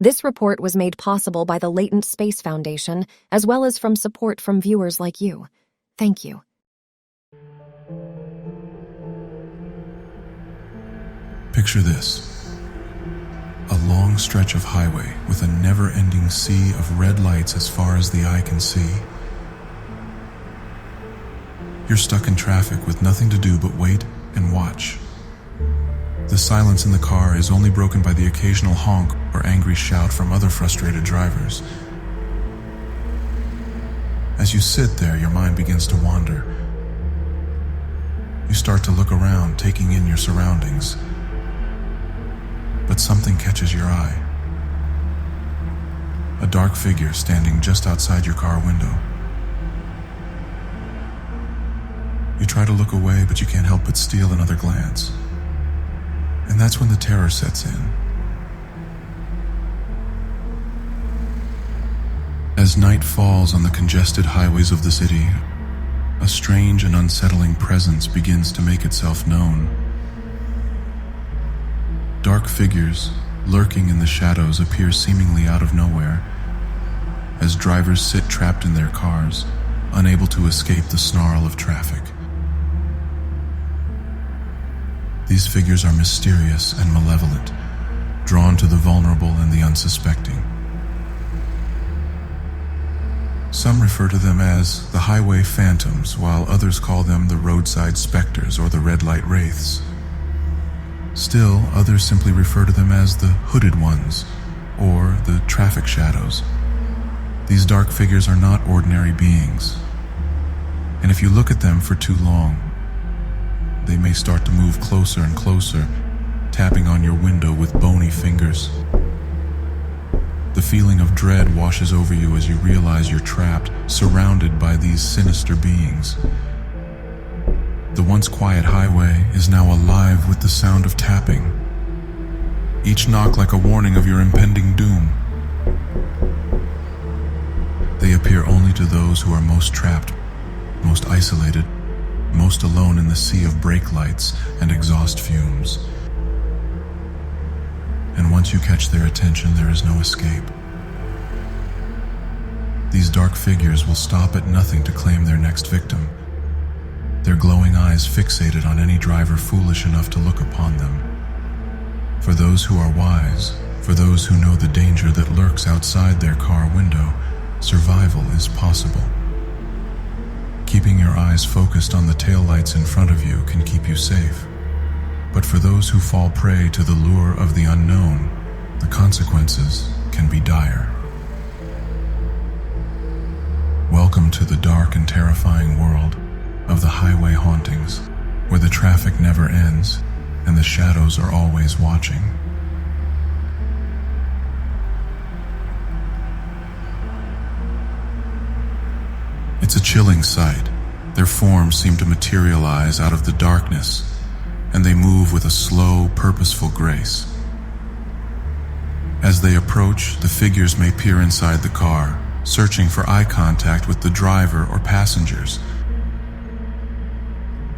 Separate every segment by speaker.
Speaker 1: This report was made possible by the Latent Space Foundation, as well as from support from viewers like you. Thank you.
Speaker 2: Picture this. A long stretch of highway with a never-ending sea of red lights as far as the eye can see. You're stuck in traffic with nothing to do but wait and watch. The silence in the car is only broken by the occasional honk or angry shout from other frustrated drivers. As you sit there, your mind begins to wander. You start to look around, taking in your surroundings. But something catches your eye. A dark figure standing just outside your car window. You try to look away, but you can't help but steal another glance. And that's when the terror sets in. As night falls on the congested highways of the city, a strange and unsettling presence begins to make itself known. Dark figures, lurking in the shadows, appear seemingly out of nowhere, as drivers sit trapped in their cars, unable to escape the snarl of traffic. These figures are mysterious and malevolent, drawn to the vulnerable and the unsuspecting. Some refer to them as the highway phantoms, while others call them the roadside specters or the red light wraiths. Still, others simply refer to them as the hooded ones, or the traffic shadows. These dark figures are not ordinary beings, and if you look at them for too long, they may start to move closer and closer, tapping on your window with bony fingers. The feeling of dread washes over you as you realize you're trapped, surrounded by these sinister beings. The once quiet highway is now alive with the sound of tapping, each knock like a warning of your impending doom. They appear only to those who are most trapped, most isolated, most alone in the sea of brake lights and exhaust fumes. And once you catch their attention, there is no escape. These dark figures will stop at nothing to claim their next victim, their glowing eyes fixated on any driver foolish enough to look upon them. For those who are wise, for those who know the danger that lurks outside their car window, survival is possible. Keeping your eyes focused on the taillights in front of you can keep you safe. But for those who fall prey to the lure of the unknown, the consequences can be dire. Welcome to the dark and terrifying world of the highway hauntings, where the traffic never ends and the shadows are always watching. It's a chilling sight. Their forms seem to materialize out of the darkness, and they move with a slow, purposeful grace. As they approach, the figures may peer inside the car, searching for eye contact with the driver or passengers.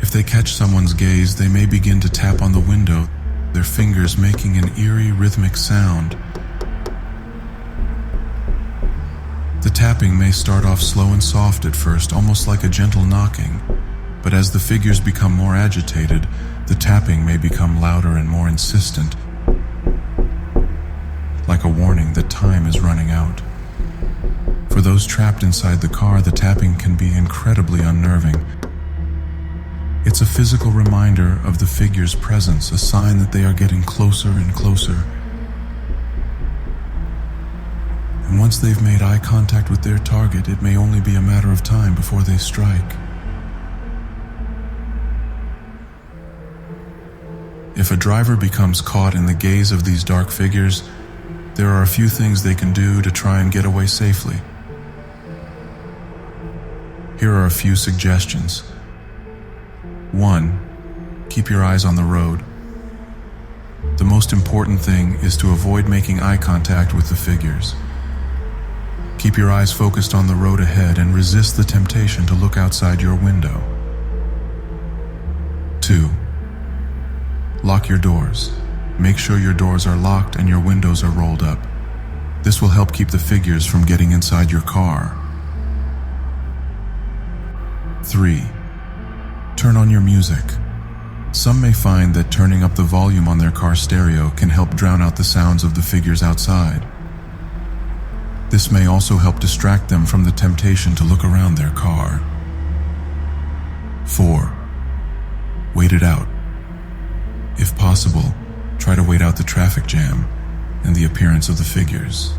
Speaker 2: If they catch someone's gaze, they may begin to tap on the window, their fingers making an eerie, rhythmic sound. The tapping may start off slow and soft at first, almost like a gentle knocking, but as the figures become more agitated, the tapping may become louder and more insistent, like a warning that time is running out. For those trapped inside the car, the tapping can be incredibly unnerving. It's a physical reminder of the figure's presence, a sign that they are getting closer and closer. And once they've made eye contact with their target, it may only be a matter of time before they strike. If a driver becomes caught in the gaze of these dark figures, there are a few things they can do to try and get away safely. Here are a few suggestions. 1. Keep your eyes on the road. The most important thing is to avoid making eye contact with the figures. Keep your eyes focused on the road ahead and resist the temptation to look outside your window. 2. Lock your doors. Make sure your doors are locked and your windows are rolled up. This will help keep the figures from getting inside your car. 3. Turn on your music. Some may find that turning up the volume on their car stereo can help drown out the sounds of the figures outside. This may also help distract them from the temptation to look around their car. 4. Wait it out. If possible, try to wait out the traffic jam and the appearance of the figures.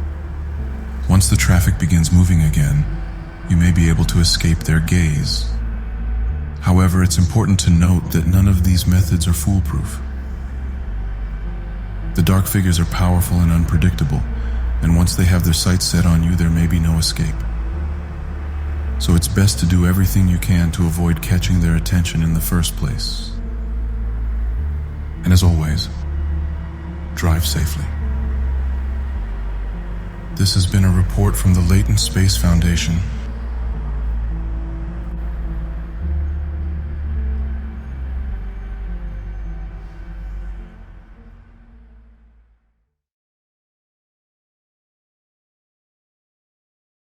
Speaker 2: Once the traffic begins moving again, you may be able to escape their gaze. However, it's important to note that none of these methods are foolproof. The dark figures are powerful and unpredictable, and once they have their sights set on you, there may be no escape. So it's best to do everything you can to avoid catching their attention in the first place. And as always, drive safely. This has been a report from the Latent Space Foundation.